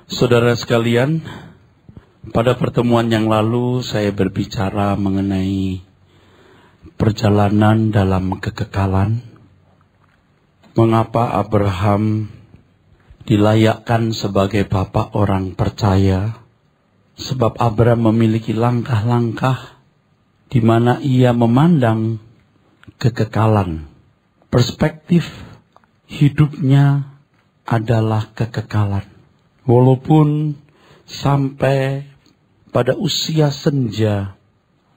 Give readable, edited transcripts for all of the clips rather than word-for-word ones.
Saudara sekalian, pada pertemuan yang lalu saya berbicara mengenai perjalanan dalam kekekalan. Mengapa Abraham dilayakkan sebagai bapak orang percaya? Sebab Abraham memiliki langkah-langkah di mana ia memandang kekekalan. Perspektif hidupnya adalah kekekalan. Walaupun sampai pada usia senja,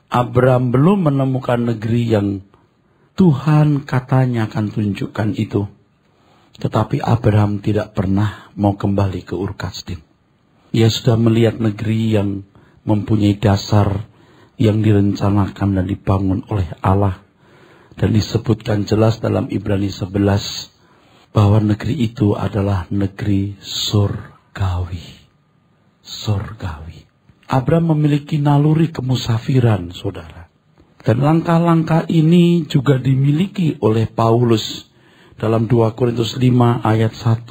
Abraham belum menemukan negeri yang Tuhan katanya akan tunjukkan itu. Tetapi Abraham tidak pernah mau kembali ke Ur Kasdim. Ia sudah melihat negeri yang mempunyai dasar yang direncanakan dan dibangun oleh Allah. Dan disebutkan jelas dalam Ibrani 11 bahwa negeri itu adalah negeri surgawi. Surgawi. Abraham memiliki naluri kemusafiran, saudara. Dan langkah-langkah ini juga dimiliki oleh Paulus. Dalam 2 Korintus 5 ayat 1,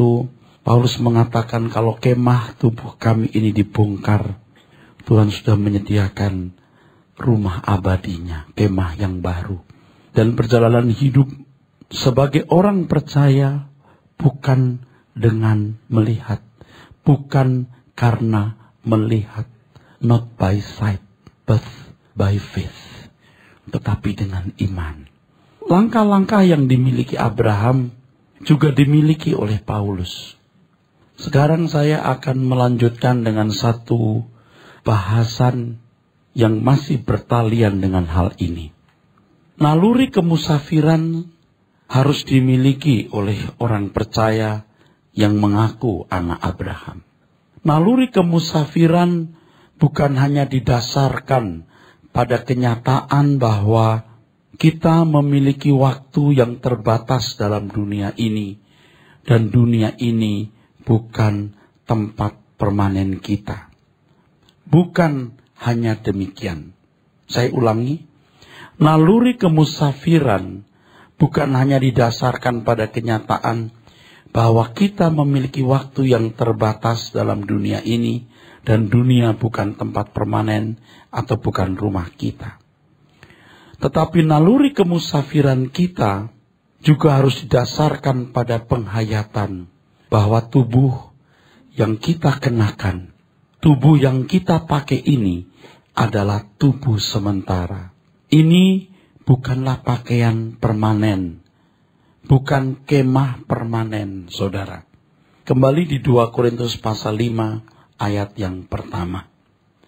Paulus mengatakan kalau kemah tubuh kami ini dibongkar, Tuhan sudah menyediakan rumah abadinya, kemah yang baru. Dan perjalanan hidup sebagai orang percaya bukan dengan melihat, bukan karena melihat, not by sight, but by faith, tetapi dengan iman. Langkah-langkah yang dimiliki Abraham juga dimiliki oleh Paulus. Sekarang saya akan melanjutkan dengan satu bahasan yang masih bertalian dengan hal ini. Naluri kemusafiran harus dimiliki oleh orang percaya yang mengaku anak Abraham. Naluri kemusafiran bukan hanya didasarkan pada kenyataan bahwa kita memiliki waktu yang terbatas dalam dunia ini, dan dunia ini bukan tempat permanen kita. Bukan hanya demikian. Saya ulangi, naluri kemusafiran bukan hanya didasarkan pada kenyataan bahwa kita memiliki waktu yang terbatas dalam dunia ini, dan dunia bukan tempat permanen atau bukan rumah kita. Tetapi naluri kemusafiran kita juga harus didasarkan pada penghayatan bahwa tubuh yang kita kenakan, tubuh yang kita pakai ini adalah tubuh sementara. Ini bukanlah pakaian permanen, bukan kemah permanen, saudara. Kembali di 2 Korintus pasal 5 ayat yang pertama.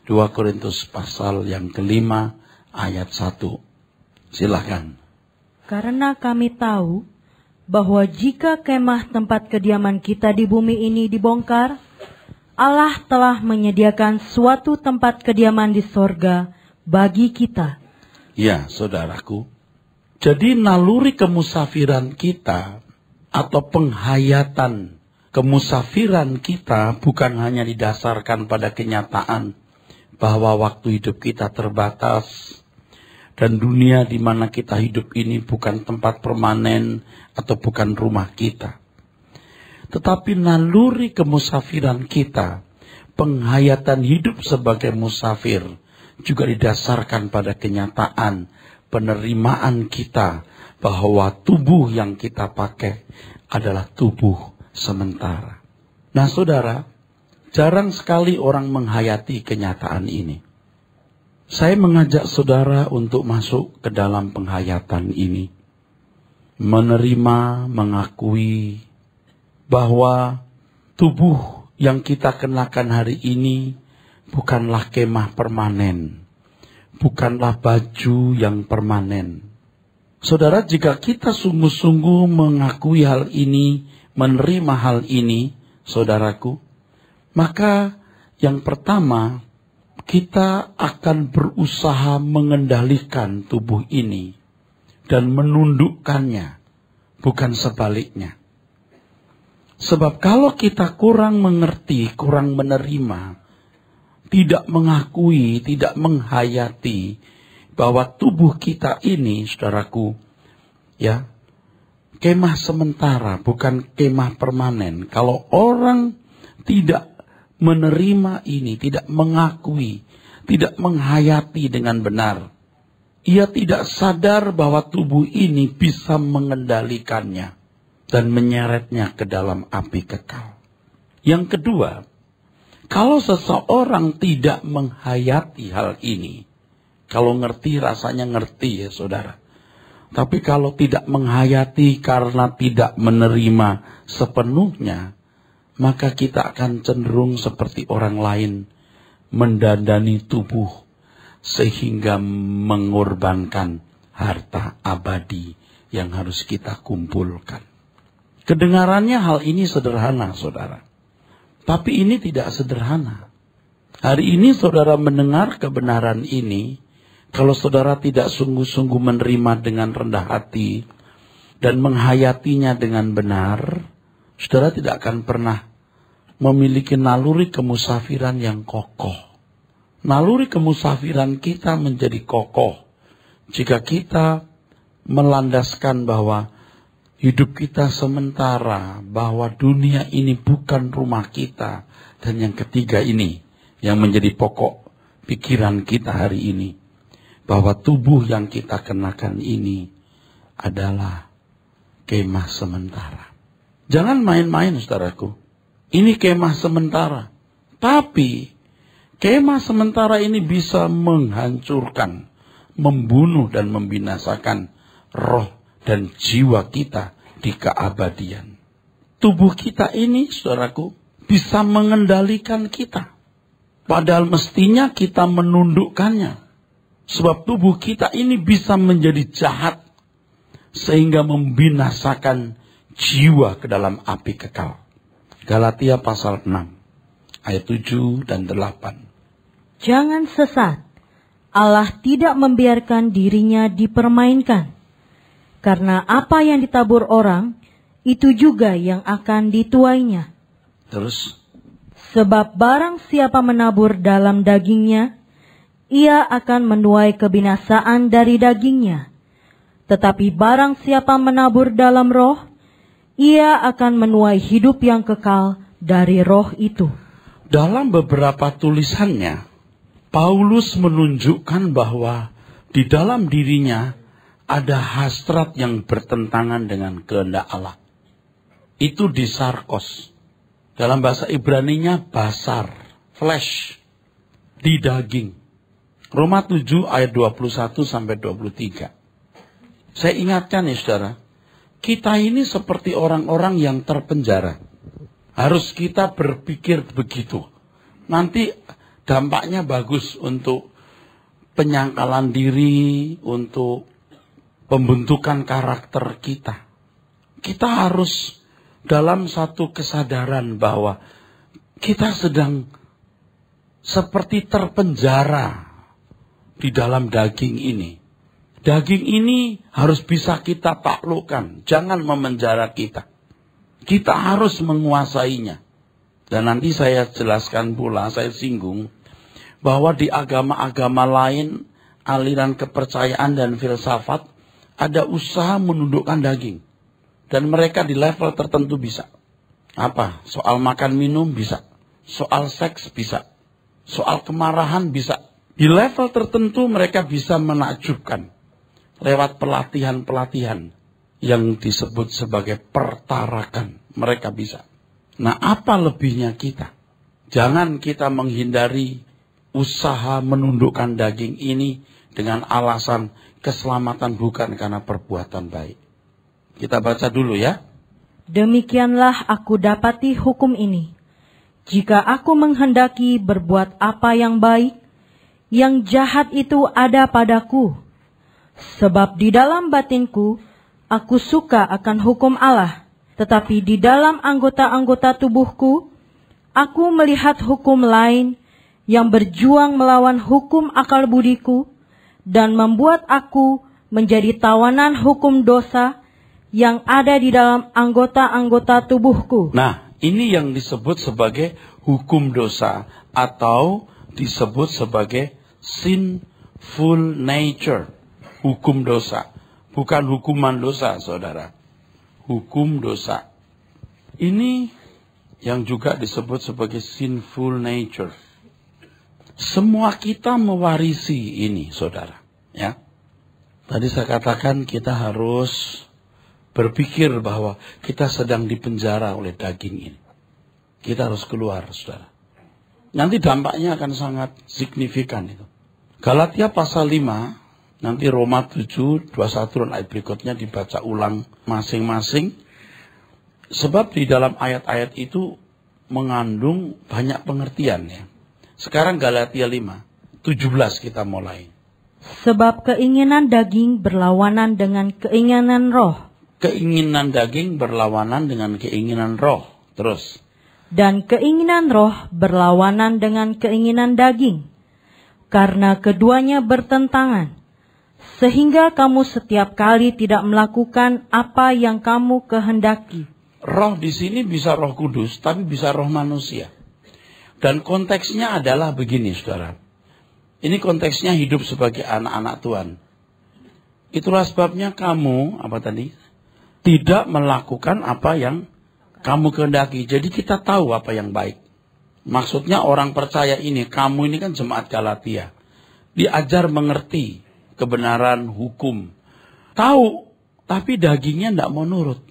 2 Korintus pasal yang kelima ayat 1. Silakan. Karena kami tahu bahwa jika kemah tempat kediaman kita di bumi ini dibongkar, Allah telah menyediakan suatu tempat kediaman di sorga bagi kita. Ya, saudaraku. Jadi naluri kemusafiran kita atau penghayatan kemusafiran kita bukan hanya didasarkan pada kenyataan bahwa waktu hidup kita terbatas dan dunia di mana kita hidup ini bukan tempat permanen atau bukan rumah kita. Tetapi naluri kemusafiran kita, penghayatan hidup sebagai musafir juga didasarkan pada kenyataan penerimaan kita bahwa tubuh yang kita pakai adalah tubuh sementara. Nah, saudara, jarang sekali orang menghayati kenyataan ini. Saya mengajak saudara untuk masuk ke dalam penghayatan ini. Menerima, mengakui bahwa tubuh yang kita kenakan hari ini bukanlah kemah permanen, bukanlah baju yang permanen. Saudara, jika kita sungguh-sungguh mengakui hal ini, menerima hal ini, saudaraku, maka yang pertama, kita akan berusaha mengendalikan tubuh ini dan menundukkannya, bukan sebaliknya. Sebab kalau kita kurang mengerti, kurang menerima, tidak mengakui, tidak menghayati bahwa tubuh kita ini, saudaraku, ya, kemah sementara, bukan kemah permanen. Kalau orang tidak menerima ini, tidak mengakui, tidak menghayati dengan benar, ia tidak sadar bahwa tubuh ini bisa mengendalikannya dan menyeretnya ke dalam api kekal. Yang kedua, kalau seseorang tidak menghayati hal ini, kalau ngerti rasanya ngerti ya saudara. Tapi kalau tidak menghayati karena tidak menerima sepenuhnya, maka kita akan cenderung seperti orang lain, mendandani tubuh sehingga mengorbankan harta abadi yang harus kita kumpulkan. Kedengarannya hal ini sederhana, saudara. Tapi ini tidak sederhana. Hari ini saudara mendengar kebenaran ini, kalau saudara tidak sungguh-sungguh menerima dengan rendah hati dan menghayatinya dengan benar, saudara tidak akan pernah memiliki naluri kemusafiran yang kokoh. Naluri kemusafiran kita menjadi kokoh jika kita melandaskan bahwa hidup kita sementara, bahwa dunia ini bukan rumah kita. Dan yang ketiga ini, yang menjadi pokok pikiran kita hari ini, bahwa tubuh yang kita kenakan ini adalah kemah sementara. Jangan main-main, saudaraku. Ini kemah sementara. Tapi kemah sementara ini bisa menghancurkan, membunuh dan membinasakan roh dan jiwa kita di keabadian. Tubuh kita ini, saudaraku, bisa mengendalikan kita. Padahal mestinya kita menundukkannya. Sebab tubuh kita ini bisa menjadi jahat sehingga membinasakan jiwa ke dalam api kekal. Galatia pasal 6 ayat 7 dan 8. Jangan sesat. Allah tidak membiarkan dirinya dipermainkan. Karena apa yang ditabur orang, itu juga yang akan dituainya. Terus? Sebab barang siapa menabur dalam dagingnya, ia akan menuai kebinasaan dari dagingnya. Tetapi barang siapa menabur dalam roh, ia akan menuai hidup yang kekal dari roh itu. Dalam beberapa tulisannya, Paulus menunjukkan bahwa di dalam dirinya ada hasrat yang bertentangan dengan kehendak Allah. Itu disarkos. Dalam bahasa Ibraninya basar, flesh, di daging. Roma 7 ayat 21 sampai 23. Saya ingatkan ya saudara, kita ini seperti orang-orang yang terpenjara. Harus kita berpikir begitu. Nanti dampaknya bagus untuk penyangkalan diri, untuk pembentukan karakter kita. Kita harus dalam satu kesadaran bahwa kita sedang seperti terpenjara di dalam daging ini. Daging ini harus bisa kita taklukkan. Jangan memenjara kita. Kita harus menguasainya. Dan nanti saya jelaskan pula, saya singgung, bahwa di agama-agama lain, aliran kepercayaan dan filsafat, ada usaha menundukkan daging. Dan mereka di level tertentu bisa. Apa? Soal makan minum bisa. Soal seks bisa. Soal kemarahan bisa. Di level tertentu mereka bisa menakjubkan. Lewat pelatihan-pelatihan yang disebut sebagai pertarakan. Mereka bisa. Nah, apa lebihnya kita? Jangan kita menghindari usaha menundukkan daging ini dengan alasan keselamatan bukan karena perbuatan baik. Kita baca dulu ya. Demikianlah aku dapati hukum ini. Jika aku menghendaki berbuat apa yang baik, yang jahat itu ada padaku. Sebab di dalam batinku, aku suka akan hukum Allah. Tetapi di dalam anggota-anggota tubuhku, aku melihat hukum lain yang berjuang melawan hukum akal budiku dan membuat aku menjadi tawanan hukum dosa yang ada di dalam anggota-anggota tubuhku. Nah, ini yang disebut sebagai hukum dosa atau disebut sebagai sinful nature. Hukum dosa. Bukan hukuman dosa, saudara. Hukum dosa. Ini yang juga disebut sebagai sinful nature. Semua kita mewarisi ini, saudara. Ya, tadi saya katakan kita harus berpikir bahwa kita sedang dipenjara oleh daging ini. Kita harus keluar, saudara. Nanti dampaknya akan sangat signifikan itu. Galatia pasal 5, nanti Roma 7, 21 dan ayat berikutnya dibaca ulang masing-masing. Sebab di dalam ayat-ayat itu mengandung banyak pengertian ya. Sekarang Galatia 5, 17 kita mulai. Sebab keinginan daging berlawanan dengan keinginan roh. Keinginan daging berlawanan dengan keinginan roh. Terus. Dan keinginan roh berlawanan dengan keinginan daging. Karena keduanya bertentangan. Sehingga kamu setiap kali tidak melakukan apa yang kamu kehendaki. Roh di sini bisa Roh Kudus, tapi bisa roh manusia. Dan konteksnya adalah begini, saudara. Ini konteksnya hidup sebagai anak-anak Tuhan. Itulah sebabnya kamu, apa tadi? Tidak melakukan apa yang kamu kehendaki. Jadi kita tahu apa yang baik. Maksudnya orang percaya ini, kamu ini kan jemaat Galatia. Diajar mengerti kebenaran hukum. Tahu, tapi dagingnya tidak mau nurut.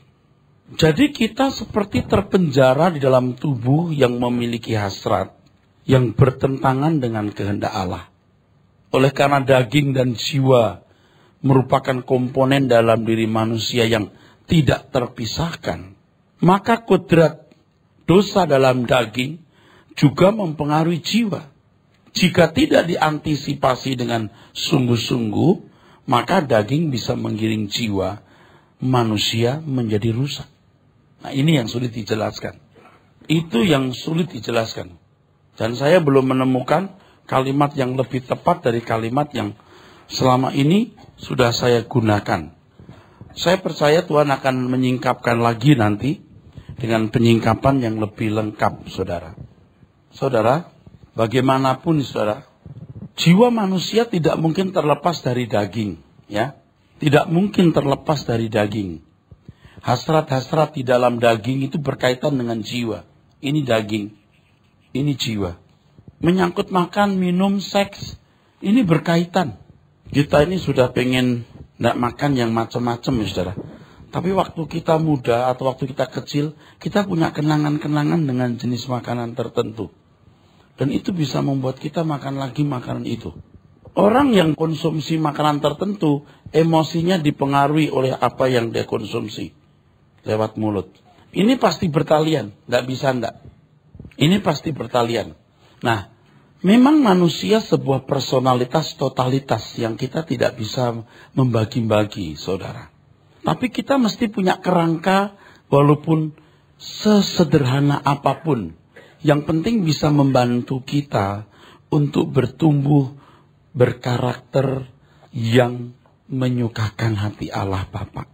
Jadi kita seperti terpenjara di dalam tubuh yang memiliki hasrat. Yang bertentangan dengan kehendak Allah. Oleh karena daging dan jiwa merupakan komponen dalam diri manusia yang tidak terpisahkan, maka kodrat dosa dalam daging juga mempengaruhi jiwa. Jika tidak diantisipasi dengan sungguh-sungguh, maka daging bisa menggiring jiwa manusia menjadi rusak. Nah, ini yang sulit dijelaskan. Itu yang sulit dijelaskan. Dan saya belum menemukan kalimat yang lebih tepat dari kalimat yang selama ini sudah saya gunakan. Saya percaya Tuhan akan menyingkapkan lagi nanti dengan penyingkapan yang lebih lengkap, saudara. Saudara, bagaimanapun saudara, jiwa manusia tidak mungkin terlepas dari daging, ya. Tidak mungkin terlepas dari daging. Hasrat-hasrat di dalam daging itu berkaitan dengan jiwa. Ini daging, ini jiwa. Menyangkut makan, minum, seks, ini berkaitan. Kita ini sudah pengen tidak makan yang macam-macam ya saudara. Tapi waktu kita muda atau waktu kita kecil, kita punya kenangan-kenangan dengan jenis makanan tertentu. Dan itu bisa membuat kita makan lagi makanan itu. Orang yang konsumsi makanan tertentu, emosinya dipengaruhi oleh apa yang dia konsumsi. Lewat mulut. Ini pasti bertalian, tidak bisa tidak. Ini pasti bertalian. Nah, memang manusia sebuah personalitas totalitas yang kita tidak bisa membagi-bagi, saudara. Tapi kita mesti punya kerangka walaupun sesederhana apapun. Yang penting bisa membantu kita untuk bertumbuh berkarakter yang menyukakan hati Allah Bapa.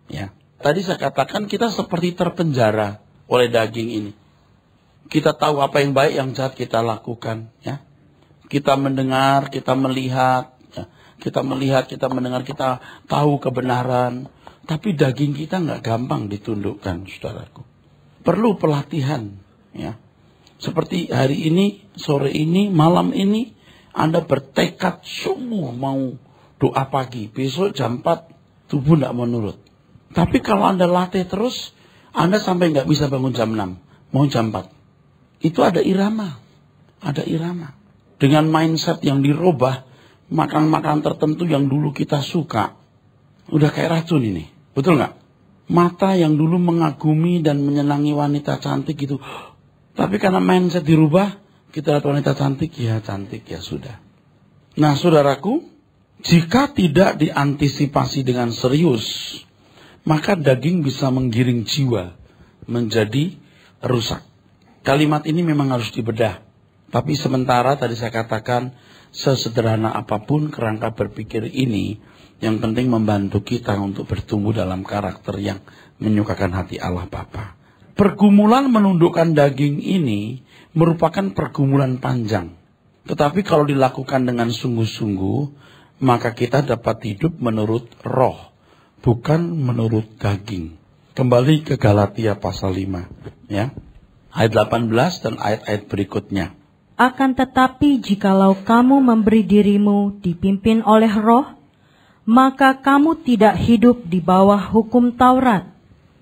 Ya. Tadi saya katakan kita seperti terpenjara oleh daging ini. Kita tahu apa yang baik, yang jahat kita lakukan. Ya. Kita mendengar, kita melihat. Ya. Kita melihat, kita mendengar, kita tahu kebenaran. Tapi daging kita nggak gampang ditundukkan, saudaraku. Perlu pelatihan. Ya. Seperti hari ini, sore ini, malam ini, Anda bertekad sungguh mau doa pagi. Besok jam 4, tubuh nggak mau nurut. Tapi kalau Anda latih terus, Anda sampai nggak bisa bangun jam 6, mau jam 4. Itu ada irama. Ada irama. Dengan mindset yang dirubah, makanan-makanan tertentu yang dulu kita suka, udah kayak racun ini. Betul nggak? Mata yang dulu mengagumi dan menyenangi wanita cantik itu. Tapi karena mindset dirubah, kita lihat wanita cantik ya sudah. Nah saudaraku, jika tidak diantisipasi dengan serius, maka daging bisa menggiring jiwa menjadi rusak. Kalimat ini memang harus dibedah. Tapi sementara tadi saya katakan, sesederhana apapun kerangka berpikir ini, yang penting membantu kita untuk bertumbuh dalam karakter yang menyukakan hati Allah Bapa. Pergumulan menundukkan daging ini merupakan pergumulan panjang. Tetapi kalau dilakukan dengan sungguh-sungguh, maka kita dapat hidup menurut roh, bukan menurut daging. Kembali ke Galatia pasal 5. Ya. Ayat 18 dan ayat-ayat berikutnya. Akan tetapi jikalau kamu memberi dirimu dipimpin oleh Roh, maka kamu tidak hidup di bawah hukum Taurat.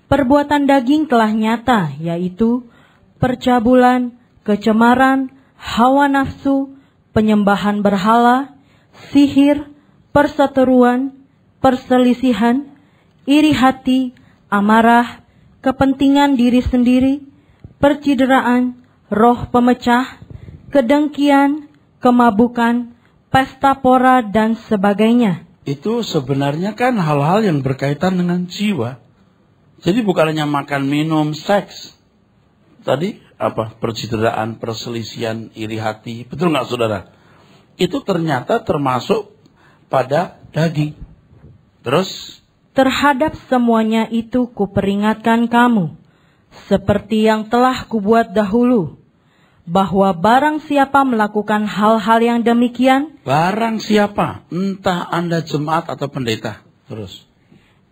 Perbuatan daging telah nyata, yaitu percabulan, kecemaran, hawa nafsu, penyembahan berhala, sihir, perseteruan, perselisihan, iri hati, amarah, kepentingan diri sendiri, percideraan, roh pemecah, kedengkian, kemabukan, pesta pora, dan sebagainya. Itu sebenarnya kan hal-hal yang berkaitan dengan jiwa. Jadi bukan hanya makan, minum, seks. Tadi apa? Percideraan, perselisihan, iri hati. Betul nggak saudara? Itu ternyata termasuk pada daging. Terus? Terhadap semuanya itu kuperingatkan kamu, seperti yang telah kubuat dahulu, bahwa barang siapa melakukan hal-hal yang demikian, barang siapa, entah Anda jemaat atau pendeta, terus,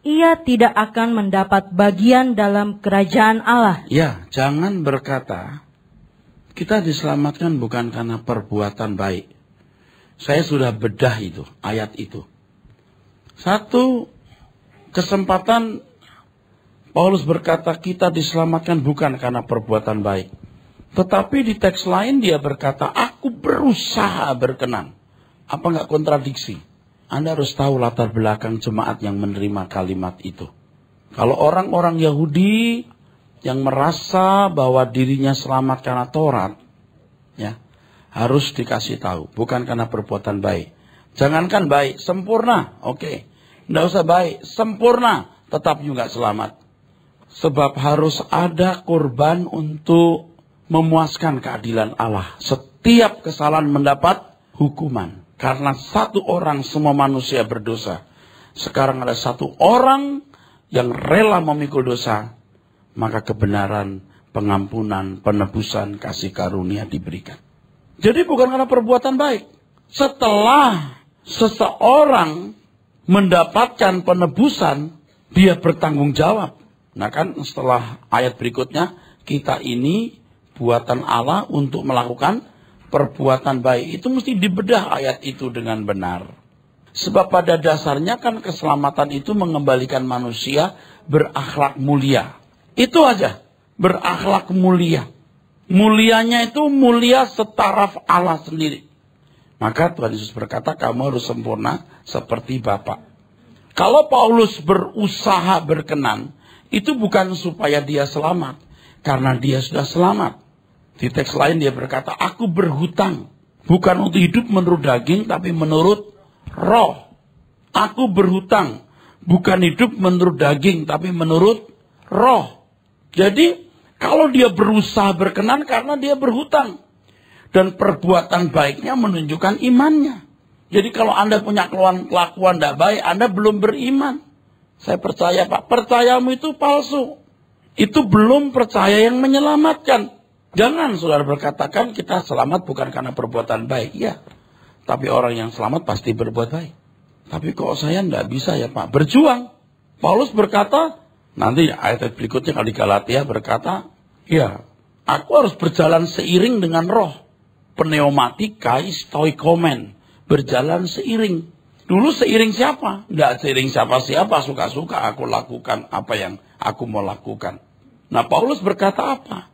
ia tidak akan mendapat bagian dalam kerajaan Allah. Ya, jangan berkata, kita diselamatkan bukan karena perbuatan baik. Saya sudah bedah itu, ayat itu. Satu kesempatan Paulus berkata kita diselamatkan bukan karena perbuatan baik. Tetapi di teks lain dia berkata, aku berusaha berkenan. Apa enggak kontradiksi? Anda harus tahu latar belakang jemaat yang menerima kalimat itu. Kalau orang-orang Yahudi yang merasa bahwa dirinya selamat karena Taurat, ya, harus dikasih tahu, bukan karena perbuatan baik. Jangankan baik, sempurna, oke. Enggak usah baik, sempurna, tetap juga selamat. Sebab harus ada korban untuk memuaskan keadilan Allah. Setiap kesalahan mendapat hukuman. Karena satu orang semua manusia berdosa. Sekarang ada satu orang yang rela memikul dosa. Maka kebenaran, pengampunan, penebusan, kasih karunia diberikan. Jadi bukan karena perbuatan baik. Setelah seseorang mendapatkan penebusan, dia bertanggung jawab. Nah kan setelah ayat berikutnya, kita ini buatan Allah untuk melakukan perbuatan baik. Itu mesti dibedah ayat itu dengan benar. Sebab pada dasarnya kan keselamatan itu mengembalikan manusia berakhlak mulia. Itu aja, berakhlak mulia. Mulianya itu mulia setaraf Allah sendiri. Maka Tuhan Yesus berkata, kamu harus sempurna seperti Bapa. Kalau Paulus berusaha berkenan, itu bukan supaya dia selamat, karena dia sudah selamat. Di teks lain dia berkata, aku berhutang, bukan untuk hidup menurut daging, tapi menurut roh. Aku berhutang, bukan hidup menurut daging, tapi menurut roh. Jadi, kalau dia berusaha berkenan karena dia berhutang. Dan perbuatan baiknya menunjukkan imannya. Jadi kalau Anda punya kelakuan tidak baik, Anda belum beriman. Saya percaya Pak, percayamu itu palsu. Itu belum percaya yang menyelamatkan. Jangan saudara berkatakan kita selamat bukan karena perbuatan baik. Ya, tapi orang yang selamat pasti berbuat baik. Tapi kok saya tidak bisa ya Pak, berjuang. Paulus berkata, nanti ayat berikutnya kalau di Galatia berkata, ya, aku harus berjalan seiring dengan roh. Pneumatikai stoikomen, berjalan seiring. Dulu seiring siapa? Tidak seiring siapa-siapa, suka-suka aku lakukan apa yang aku mau lakukan. Nah Paulus berkata apa?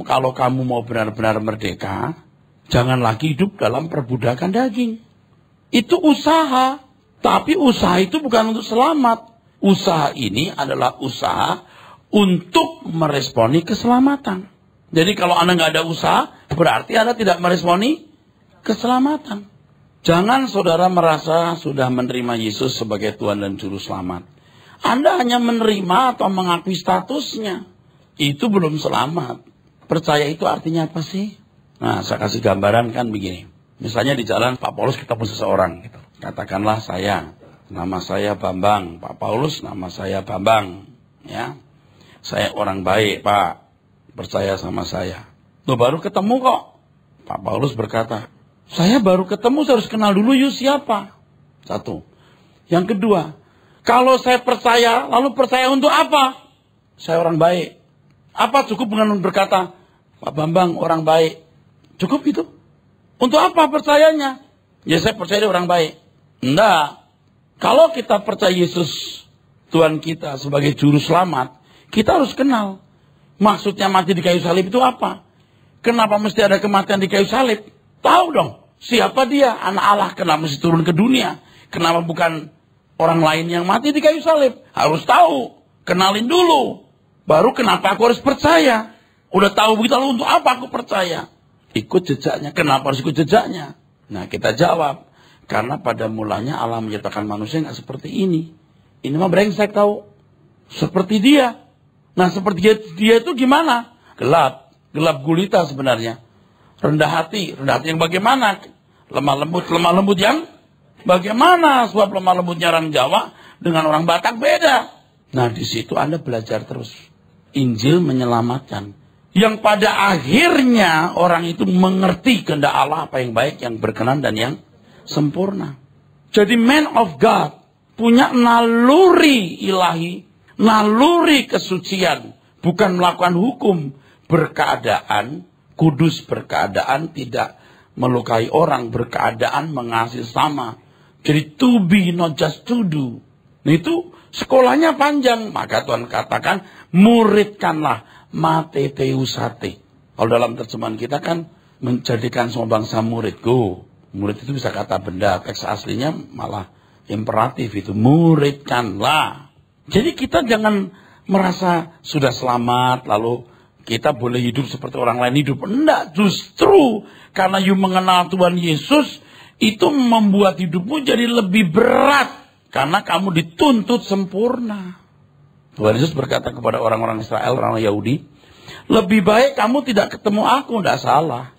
Kalau kamu mau benar-benar merdeka, jangan lagi hidup dalam perbudakan daging. Itu usaha, tapi usaha itu bukan untuk selamat. Usaha ini adalah usaha untuk meresponi keselamatan. Jadi kalau Anda nggak ada usaha, berarti Anda tidak meresponi keselamatan. Jangan saudara merasa sudah menerima Yesus sebagai Tuhan dan Juru Selamat. Anda hanya menerima atau mengakui statusnya. Itu belum selamat. Percaya itu artinya apa sih? Nah, saya kasih gambaran kan begini. Misalnya di jalan Pak Paulus ketemu seseorang. Gitu. Katakanlah saya, nama saya Bambang. Pak Paulus, nama saya Bambang. Ya, saya orang baik Pak. Percaya sama saya. Loh baru ketemu kok. Pak Paulus berkata, saya baru ketemu, saya harus kenal dulu you siapa. Satu. Yang kedua, kalau saya percaya, lalu percaya untuk apa? Saya orang baik. Apa cukup dengan berkata, Pak Bambang orang baik. Cukup itu. Untuk apa percayanya? Ya saya percaya dia orang baik. Enggak. Kalau kita percaya Yesus Tuhan kita sebagai juru selamat, kita harus kenal. Maksudnya mati di kayu salib itu apa? Kenapa mesti ada kematian di kayu salib? Tahu dong. Siapa dia? Anak Allah. Kenapa mesti turun ke dunia? Kenapa bukan orang lain yang mati di kayu salib? Harus tahu. Kenalin dulu. Baru kenapa aku harus percaya? Udah tahu begitu, lalu untuk apa aku percaya? Ikut jejaknya. Kenapa harus ikut jejaknya? Nah kita jawab. Karena pada mulanya Allah menciptakan manusia nggak seperti ini. Ini mah brengsek tahu. Seperti dia. Nah seperti dia itu gimana? Gelap. Gelap gulita sebenarnya. Rendah hati. Rendah hati yang bagaimana? Lemah lembut yang bagaimana? Sebab lemah lembutnya orang Jawa dengan orang Batak beda. Nah di situ Anda belajar terus. Injil menyelamatkan. Yang pada akhirnya orang itu mengerti kehendak Allah apa yang baik, yang berkenan dan yang sempurna. Jadi man of God punya naluri ilahi, naluri kesucian, bukan melakukan hukum, berkeadaan, kudus berkeadaan, tidak melukai orang, berkeadaan mengasihi sama. Jadi to be, not just to do. Nah, itu sekolahnya panjang, maka Tuhan katakan muridkanlah mateteusate. Kalau dalam terjemahan kita kan menjadikan semua bangsa muridku. Murid itu bisa kata benda, teks aslinya malah imperatif itu, muridkanlah. Jadi kita jangan merasa sudah selamat lalu kita boleh hidup seperti orang lain hidup. Enggak, justru karena you mengenal Tuhan Yesus itu membuat hidupmu jadi lebih berat karena kamu dituntut sempurna. Tuhan Yesus berkata kepada orang-orang Israel, orang Yahudi, lebih baik kamu tidak ketemu aku, tidak salah.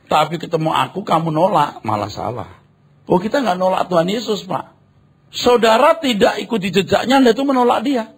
Tapi ketemu aku, kamu nolak, malah salah. Oh kita nggak nolak Tuhan Yesus, Pak. Saudara tidak ikuti jejaknya, Anda itu menolak dia.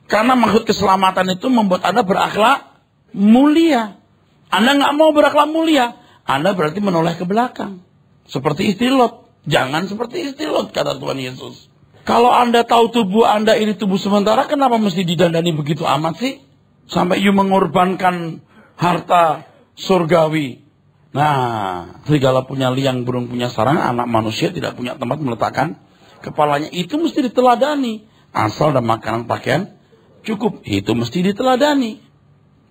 Karena maksud keselamatan itu membuat Anda berakhlak mulia. Anda nggak mau berakhlak mulia, Anda berarti menoleh ke belakang. Seperti istri Lot. Jangan seperti istri Lot, kata Tuhan Yesus. Kalau Anda tahu tubuh Anda ini tubuh sementara, kenapa mesti didandani begitu amat sih? Sampai you mengorbankan harta surgawi. Nah, serigala punya liang, burung punya sarang, anak manusia tidak punya tempat meletakkan kepalanya. Itu mesti diteladani. Asal ada makanan pakaian cukup, itu mesti diteladani.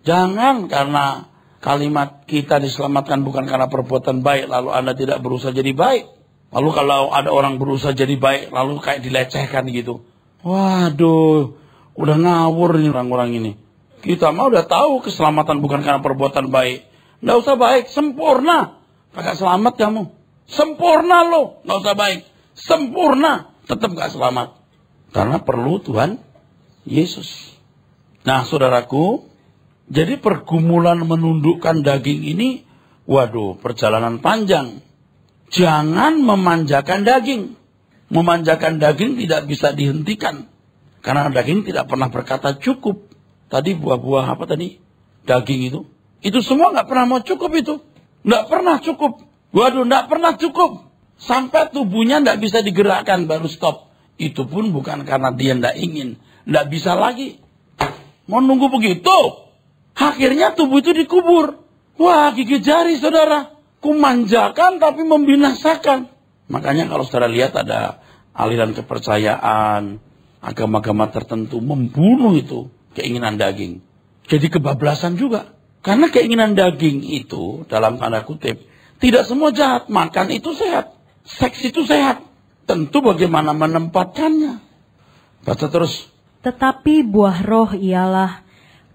Jangan karena kalimat kita diselamatkan bukan karena perbuatan baik, lalu Anda tidak berusaha jadi baik. Lalu kalau ada orang berusaha jadi baik, lalu kayak dilecehkan gitu. Waduh, udah ngawur nih orang-orang ini. Kita mah udah tahu keselamatan bukan karena perbuatan baik. Nggak usah baik, sempurna. Kagak selamat kamu. Sempurna lo, nggak usah baik. Sempurna, tetap nggak selamat. Karena perlu Tuhan Yesus. Nah saudaraku, jadi pergumulan menundukkan daging ini, waduh perjalanan panjang. Jangan memanjakan daging. Memanjakan daging tidak bisa dihentikan. Karena daging tidak pernah berkata cukup. Tadi buah-buah apa tadi? Daging itu. Itu semua nggak pernah mau cukup itu. Nggak pernah cukup. Waduh, nggak pernah cukup. Sampai tubuhnya nggak bisa digerakkan baru stop. Itu pun bukan karena dia nggak ingin. Nggak bisa lagi. Mau nunggu begitu. Akhirnya tubuh itu dikubur. Wah, gigit jari saudara. Kumanjakan tapi membinasakan. Makanya kalau saudara lihat ada aliran kepercayaan, agama-agama tertentu membunuh itu keinginan daging. Jadi kebablasan juga. Karena keinginan daging itu dalam tanda kutip tidak semua jahat. Makan itu sehat, seks itu sehat. Tentu bagaimana menempatkannya. Baca terus. Tetapi buah roh ialah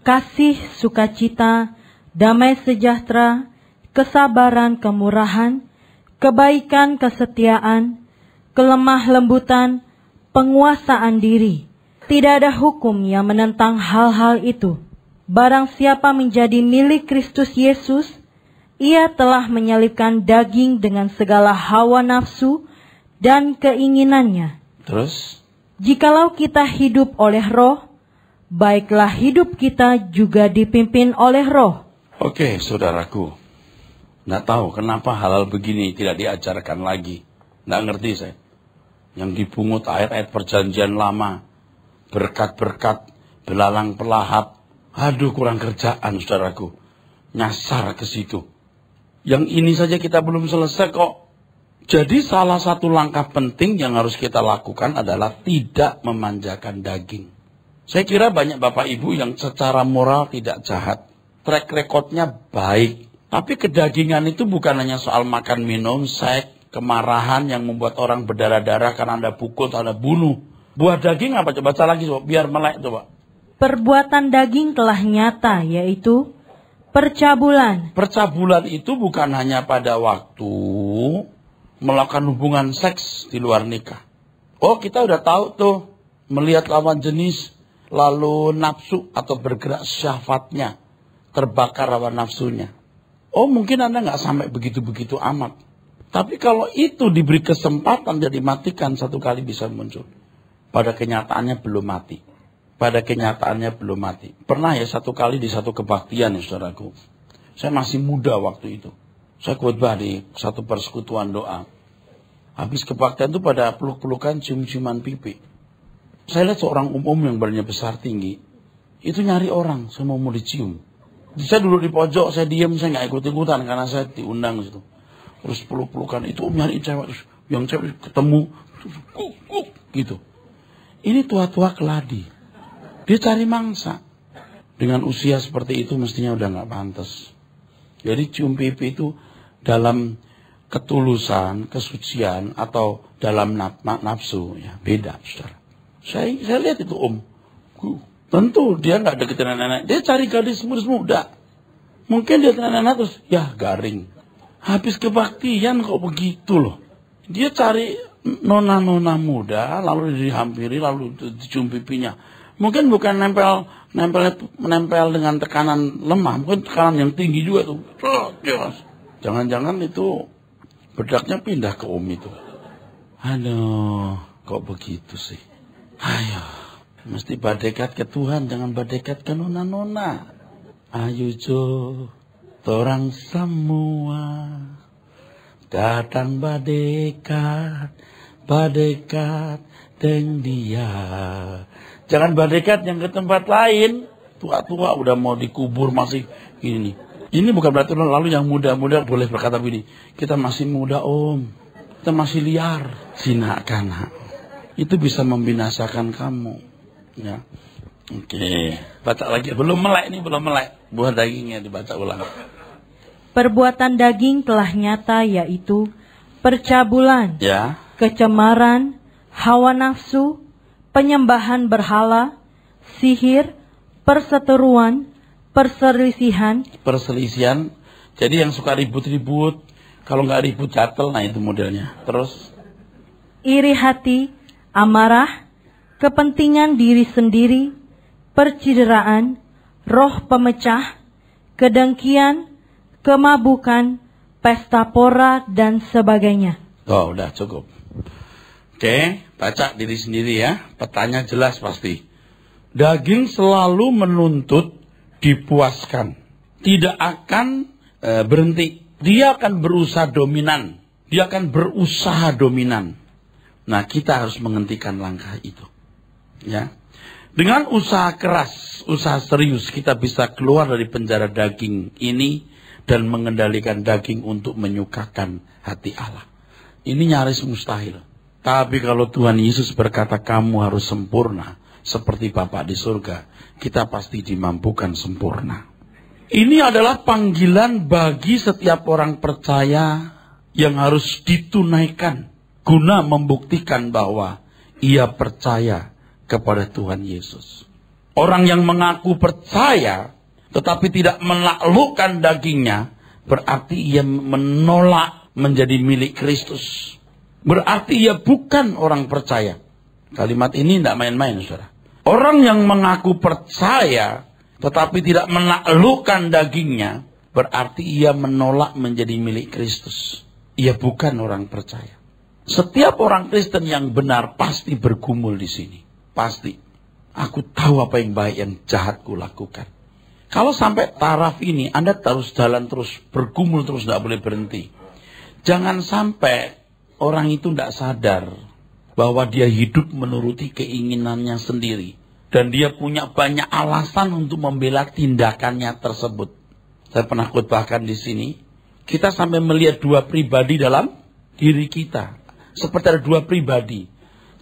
kasih, sukacita, damai sejahtera, kesabaran, kemurahan, kebaikan, kesetiaan, kelemah lembutan, penguasaan diri. Tidak ada hukum yang menentang hal-hal itu. Barang siapa menjadi milik Kristus Yesus, ia telah menyalibkan daging dengan segala hawa nafsu dan keinginannya. Terus? Jikalau kita hidup oleh roh, baiklah hidup kita juga dipimpin oleh roh. Oke, saudaraku. Nggak tahu kenapa hal-hal begini tidak diajarkan lagi. Nggak ngerti saya. Yang dipungut ayat-ayat perjanjian lama. Berkat-berkat, belalang pelahap. Aduh, kurang kerjaan, saudaraku. nyasar ke situ. Yang ini saja kita belum selesai kok. Jadi salah satu langkah penting yang harus kita lakukan adalah tidak memanjakan daging. Saya kira banyak bapak ibu yang secara moral tidak jahat. Track recordnya baik. Tapi kedagingan itu bukan hanya soal makan minum, seks, kemarahan yang membuat orang berdarah-darah karena Anda pukul, Anda bunuh. Buah daging apa? Coba baca lagi coba, biar melek coba. Perbuatan daging telah nyata, yaitu percabulan. Percabulan itu bukan hanya pada waktu melakukan hubungan seks di luar nikah. Oh, kita udah tahu tuh, melihat lawan jenis, lalu nafsu atau bergerak syahwatnya, terbakar hawa nafsunya. Oh, mungkin Anda nggak sampai begitu-begitu amat. Tapi kalau itu diberi kesempatan dan dimatikan, satu kali bisa muncul. Pada kenyataannya belum mati. Pada kenyataannya belum mati. Pernah ya satu kali di satu kebaktian ya saudaraku. Saya masih muda waktu itu. Saya khotbah di satu persekutuan doa. Habis kebaktian itu pada peluk-pelukan, cium-ciuman pipi. Saya lihat seorang yang badannya besar tinggi. Itu nyari orang, saya mau dicium. Saya duduk di pojok, saya diam, saya nggak ikut-ikutan karena saya diundang situ. Terus peluk-pelukan, itu nyari cewek. Terus yang cewek ketemu, gitu. Ini tua-tua keladi. Dia cari mangsa. Dengan usia seperti itu mestinya udah nggak pantas. Jadi cium pipi itu dalam ketulusan, kesucian, atau dalam nafsu, ya beda, saudara. Saya lihat itu tentu dia nggak deketin nenek-nenek, dia cari gadis muda. Mungkin dia nenek-nenek terus, ya garing. Habis kebaktian kok begitu loh. Dia cari nona-nona muda, lalu dihampiri, lalu dicium pipinya. Mungkin bukan menempel dengan tekanan lemah, mungkin tekanan yang tinggi juga tuh. Jangan-jangan itu bedaknya pindah ke itu. Aduh, kok begitu sih? Ayo, mesti berdekat ke Tuhan, jangan berdekat ke nona-nona. Ayo Jo, torang semua datang berdekat dengan dia. Jangan berdekat yang ke tempat lain. Tua-tua udah mau dikubur masih gini. Ini bukan berarti lalu yang muda-muda boleh berkata begini. Kita masih muda om. Kita masih liar. Sinak-kanak. Itu bisa membinasakan kamu. Ya. Oke. Baca lagi. Belum melek. Buah dagingnya dibaca ulang. Perbuatan daging telah nyata, yaitu percabulan, ya, kecemaran, hawa nafsu, penyembahan berhala, sihir, perseteruan, perselisihan. Jadi yang suka ribut-ribut, kalau nggak ribut gatel, nah itu modelnya. Terus iri hati, amarah, kepentingan diri sendiri, percideraan, roh pemecah, kedengkian, kemabukan, pesta pora, dan sebagainya. Oh, udah cukup. Oke, baca diri sendiri ya. Petanya jelas pasti. Daging selalu menuntut dipuaskan. Tidak akan berhenti. Dia akan berusaha dominan. Nah, kita harus menghentikan langkah itu. Ya. Dengan usaha keras, usaha serius, kita bisa keluar dari penjara daging ini dan mengendalikan daging untuk menyukakan hati Allah. Ini nyaris mustahil. Tapi kalau Tuhan Yesus berkata kamu harus sempurna seperti Bapa di surga, kita pasti dimampukan sempurna. Ini adalah panggilan bagi setiap orang percaya yang harus ditunaikan guna membuktikan bahwa ia percaya kepada Tuhan Yesus. Orang yang mengaku percaya tetapi tidak menaklukkan dagingnya, berarti ia menolak menjadi milik Kristus. Berarti ia bukan orang percaya. Kalimat ini tidak main-main, saudara. Orang yang mengaku percaya tetapi tidak menaklukkan dagingnya, berarti ia menolak menjadi milik Kristus. Ia bukan orang percaya. Setiap orang Kristen yang benar pasti bergumul di sini. Pasti. Aku tahu apa yang baik, yang jahat kulakukan. Kalau sampai taraf ini, Anda terus jalan terus, bergumul terus, tidak boleh berhenti. Jangan sampai orang itu tidak sadar bahwa dia hidup menuruti keinginannya sendiri. Dan dia punya banyak alasan untuk membela tindakannya tersebut. Saya pernah khotbahkan di sini. Kita sampai melihat dua pribadi dalam diri kita. Seperti ada dua pribadi.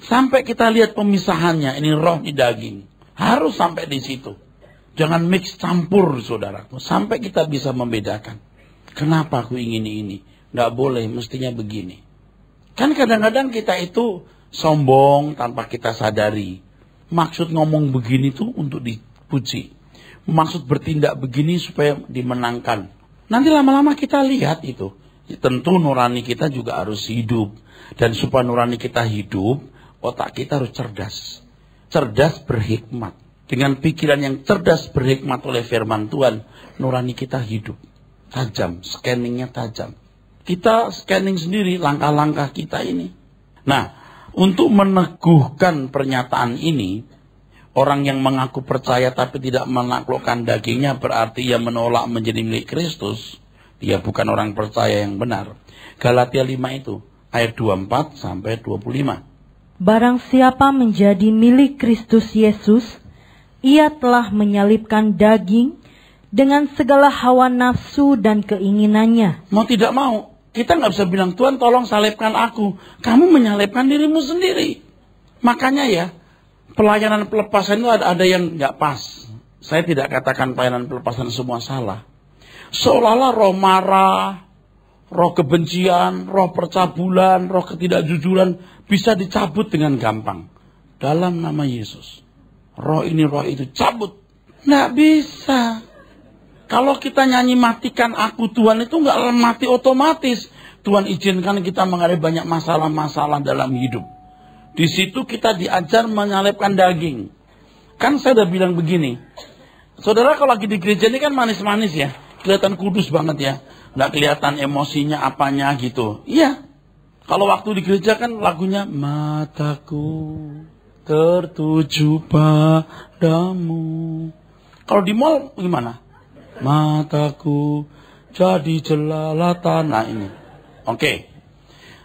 Sampai kita lihat pemisahannya. Ini roh di daging. Harus sampai di situ. Jangan mix campur, saudaraku. Sampai kita bisa membedakan. Kenapa aku ingin ini? Nggak boleh, mestinya begini. Kan kadang-kadang kita itu sombong tanpa kita sadari. Maksud ngomong begini tuh untuk dipuji. Maksud bertindak begini supaya dimenangkan. Nanti lama-lama kita lihat itu. Tentu nurani kita juga harus hidup. Dan supaya nurani kita hidup, otak kita harus cerdas. Cerdas berhikmat. Dengan pikiran yang cerdas berhikmat oleh firman Tuhan, nurani kita hidup. Tajam, scanningnya tajam. Kita scanning sendiri langkah-langkah kita ini. Nah, untuk meneguhkan pernyataan ini, orang yang mengaku percaya tapi tidak menaklukkan dagingnya berarti ia menolak menjadi milik Kristus. Dia bukan orang percaya yang benar. Galatia 5 itu, ayat 24 sampai 25. Barang siapa menjadi milik Kristus Yesus, ia telah menyalibkan daging dengan segala hawa nafsu dan keinginannya. Mau tidak mau. Kita nggak bisa bilang, Tuhan tolong salibkan aku. Kamu menyalibkan dirimu sendiri. Makanya ya, pelayanan pelepasan itu ada yang nggak pas. Saya tidak katakan pelayanan pelepasan semua salah. Seolah-olah roh marah, roh kebencian, roh percabulan, roh ketidakjujuran bisa dicabut dengan gampang. Dalam nama Yesus. Roh ini, roh itu, cabut. Nggak bisa. Kalau kita nyanyi matikan aku Tuhan itu nggak mati otomatis. Tuhan izinkan kita menghadapi banyak masalah-masalah dalam hidup. Di situ kita diajar menyalibkan daging. Kan saya udah bilang begini. Saudara kalau lagi di gereja ini kan manis-manis ya. Kelihatan kudus banget ya. Nggak kelihatan emosinya apanya gitu. Iya. Kalau waktu di gereja kan lagunya mataku tertuju padamu. Kalau di mall gimana? Mataku jadi jelalatan. Nah ini. Oke.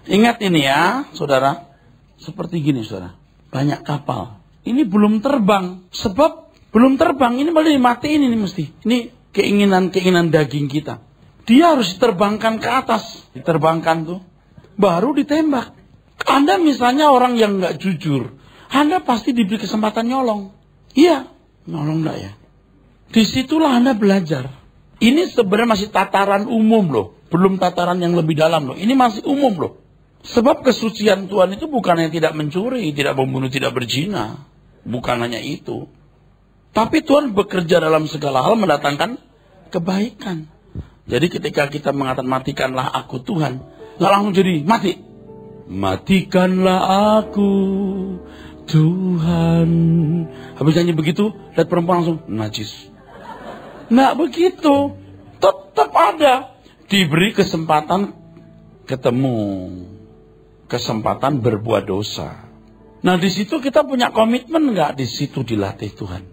Ingat ini ya, saudara. Seperti gini, saudara. Banyak kapal. Ini belum terbang. Sebab belum terbang. Ini malah dimatiin ini mesti. Ini keinginan-keinginan daging kita. Dia harus diterbangkan ke atas. Diterbangkan tuh. Baru ditembak. Anda misalnya orang yang gak jujur. Anda pasti diberi kesempatan nyolong. Iya. Nyolong gak ya? Disitulah Anda belajar. Ini sebenarnya masih tataran umum loh. Belum tataran yang lebih dalam loh. Ini masih umum loh. Sebab kesucian Tuhan itu bukan hanya tidak mencuri, tidak membunuh, tidak berzina. Bukan hanya itu. Tapi Tuhan bekerja dalam segala hal mendatangkan kebaikan. Jadi ketika kita mengatakan matikanlah aku Tuhan. Gak langsung jadi mati. Matikanlah aku Tuhan. Habis nyanyi begitu, lihat perempuan langsung najis. Nggak begitu. Tetap ada. Diberi kesempatan ketemu. Kesempatan berbuat dosa. Nah di situ kita punya komitmen nggak? Di situ dilatih Tuhan.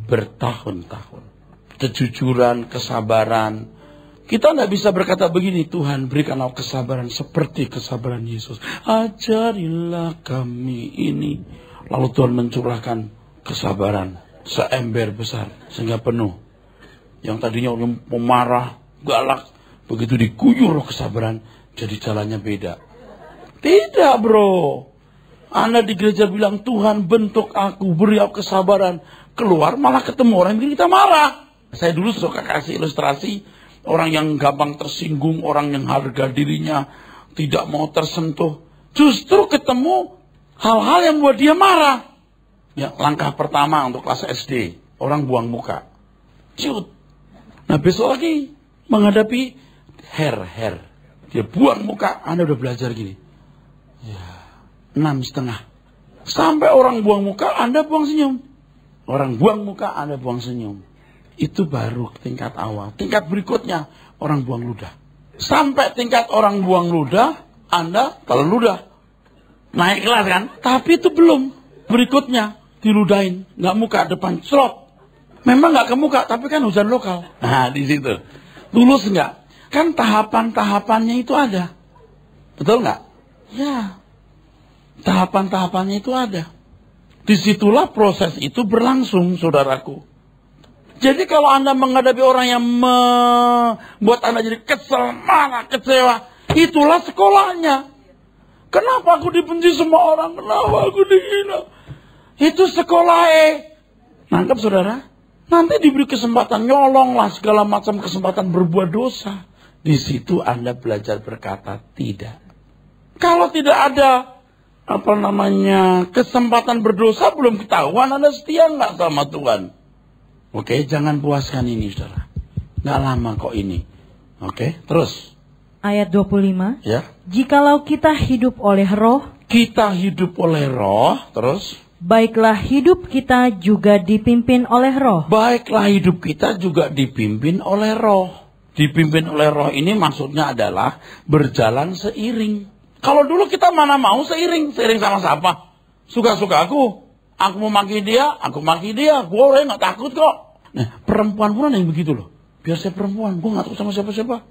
Bertahun-tahun. Kejujuran, kesabaran. Kita nggak bisa berkata begini, Tuhan berikan aku kesabaran seperti kesabaran Yesus. Ajarilah kami ini. Lalu Tuhan mencurahkan kesabaran seember besar sehingga penuh. Yang tadinya pemarah, galak, begitu diguyur kesabaran, jadi jalannya beda. Tidak bro. Anda di gereja bilang, Tuhan bentuk aku, beri aku kesabaran. Keluar malah ketemu orang yang kita marah. Saya dulu suka kasih ilustrasi, orang yang gampang tersinggung, orang yang harga dirinya tidak mau tersentuh. Justru ketemu hal-hal yang buat dia marah. Ya, langkah pertama untuk kelas SD, orang buang muka. Ciut. Nah besok lagi menghadapi hair. Dia buang muka, Anda udah belajar gini. Ya, 6,5. Sampai orang buang muka, Anda buang senyum. Orang buang muka, Anda buang senyum. Itu baru tingkat awal. Tingkat berikutnya, orang buang ludah. Sampai tingkat orang buang ludah, Anda telan ludah. Naik kelas kan? Tapi itu belum. Berikutnya, diludahin. Nggak muka, depan, slot. Memang nggak ke muka, tapi kan hujan lokal. Nah, di situ. Lulus nggak? Kan tahapan-tahapannya itu ada. Betul nggak? Ya. Tahapan-tahapannya itu ada. Disitulah proses itu berlangsung, saudaraku. Jadi kalau Anda menghadapi orang yang membuat Anda jadi kesel, marah, kecewa, itulah sekolahnya. Kenapa aku dibenci semua orang? Kenapa aku dihina? Itu sekolahnya. Nangkep saudara? Nanti diberi kesempatan nyolong lah, segala macam kesempatan berbuat dosa. Di situ Anda belajar berkata tidak. Kalau tidak ada kesempatan berdosa, belum ketahuan Anda setia nggak sama Tuhan. Oke, jangan puaskan ini saudara. Nggak lama kok ini. Oke, terus. Ayat 25. Ya. Jikalau kita hidup oleh roh. Kita hidup oleh roh, terus. Baiklah hidup kita juga dipimpin oleh roh. Baiklah hidup kita juga dipimpin oleh roh. Dipimpin oleh roh ini maksudnya adalah berjalan seiring. Kalau dulu kita mana mau seiring. Seiring sama siapa? Suka-suka aku. Aku mau maki dia, aku maki dia. Gue gak takut kok. Nah, perempuan pun ada yang begitu loh. Biar saya perempuan, gue gak takut sama siapa-siapa.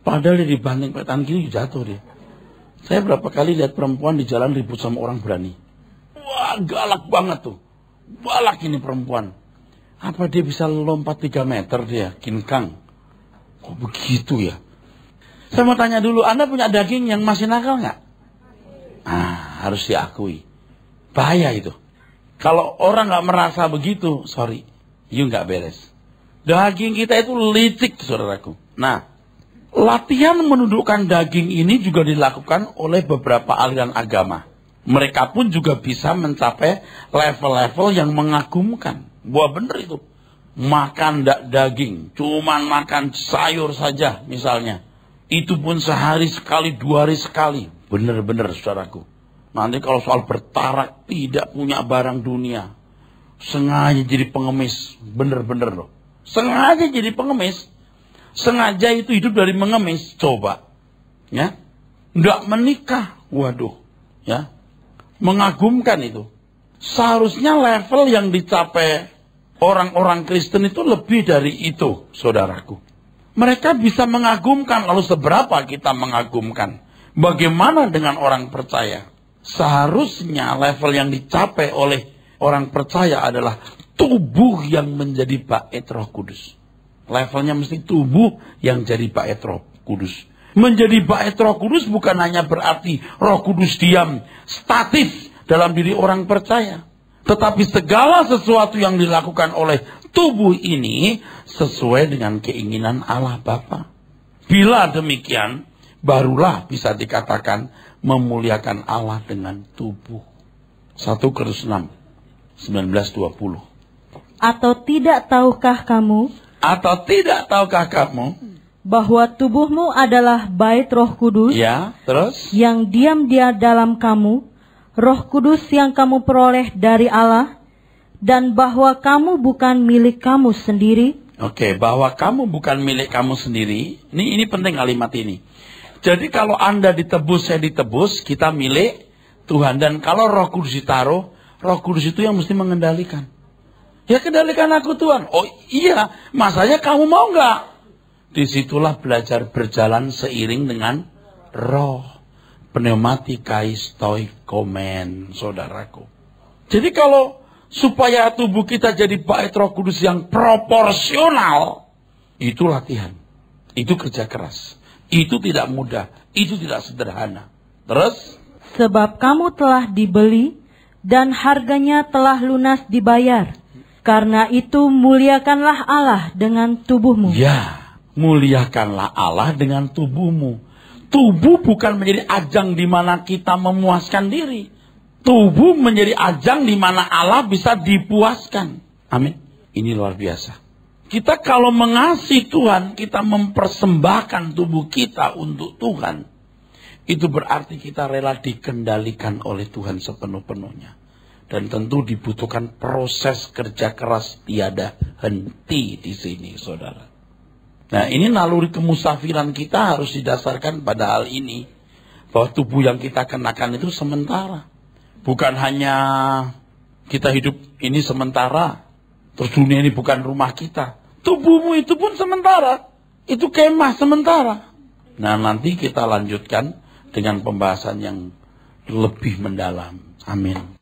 Padahal dia dibanting pakai tangan kiri, jatuh dia. Saya berapa kali lihat perempuan di jalan ribut sama orang berani. Wah, galak banget tuh. Balak ini perempuan. Apa dia bisa lompat 3 meter dia, kinkang. Kok begitu ya? Saya mau tanya dulu, Anda punya daging yang masih nakal gak? Harus diakui. Bahaya itu. Kalau orang gak merasa begitu, sorry, you gak beres. Daging kita itu licik, saudaraku. Nah, latihan menundukkan daging ini juga dilakukan oleh beberapa aliran agama. Mereka pun juga bisa mencapai level-level yang mengagumkan. Wah bener itu. Makan daging, cuman makan sayur saja misalnya. Itu pun sehari sekali, 2 hari sekali. Bener-bener saudaraku. Nanti kalau soal bertarak, tidak punya barang dunia. Sengaja jadi pengemis. Bener-bener loh. Sengaja jadi pengemis. Sengaja itu hidup dari mengemis. Coba. Ya. Nggak menikah. Waduh. Ya. Mengagumkan itu. Seharusnya level yang dicapai orang-orang Kristen itu lebih dari itu, saudaraku. Mereka bisa mengagumkan. Lalu seberapa kita mengagumkan? Bagaimana dengan orang percaya? Seharusnya level yang dicapai oleh orang percaya adalah tubuh yang menjadi bait Roh Kudus. Levelnya mesti tubuh yang jadi bait Roh Kudus. Menjadi bait Roh Kudus bukan hanya berarti Roh Kudus diam statis dalam diri orang percaya. Tetapi segala sesuatu yang dilakukan oleh tubuh ini sesuai dengan keinginan Allah Bapa. Bila demikian, barulah bisa dikatakan memuliakan Allah dengan tubuh. 1 Korintus 6, 19-20. Atau tidak tahukah kamu? Atau tidak tahukah kamu? Bahwa tubuhmu adalah bait Roh Kudus. Ya, terus? Yang diam dia dalam kamu. Roh Kudus yang kamu peroleh dari Allah. Dan bahwa kamu bukan milik kamu sendiri. Oke, bahwa kamu bukan milik kamu sendiri. Ini penting kalimat ini. Jadi kalau Anda ditebus, saya ditebus, kita milik Tuhan. Dan kalau Roh Kudus ditaruh, Roh Kudus itu yang mesti mengendalikan. Ya kendalikan aku Tuhan. Oh iya, masanya kamu mau nggak? Disitulah belajar berjalan seiring dengan roh. Pneumatikai stoikomen, saudaraku. Jadi kalau supaya tubuh kita jadi bait Roh Kudus yang proporsional, itu latihan. Itu kerja keras. Itu tidak mudah. Itu tidak sederhana. Terus? Sebab kamu telah dibeli dan harganya telah lunas dibayar. Karena itu muliakanlah Allah dengan tubuhmu. Ya, muliakanlah Allah dengan tubuhmu. Tubuh bukan menjadi ajang di mana kita memuaskan diri. Tubuh menjadi ajang di mana Allah bisa dipuaskan. Amin. Ini luar biasa. Kita kalau mengasihi Tuhan, kita mempersembahkan tubuh kita untuk Tuhan. Itu berarti kita rela dikendalikan oleh Tuhan sepenuh-penuhnya. Dan tentu dibutuhkan proses kerja keras tiada henti di sini, saudara. Nah, ini naluri kemusafiran kita harus didasarkan pada hal ini. Bahwa tubuh yang kita kenakan itu sementara. Bukan hanya kita hidup ini sementara. Terus dunia ini bukan rumah kita. Tubuhmu itu pun sementara. Itu kemah sementara. Nah, nanti kita lanjutkan dengan pembahasan yang lebih mendalam. Amin.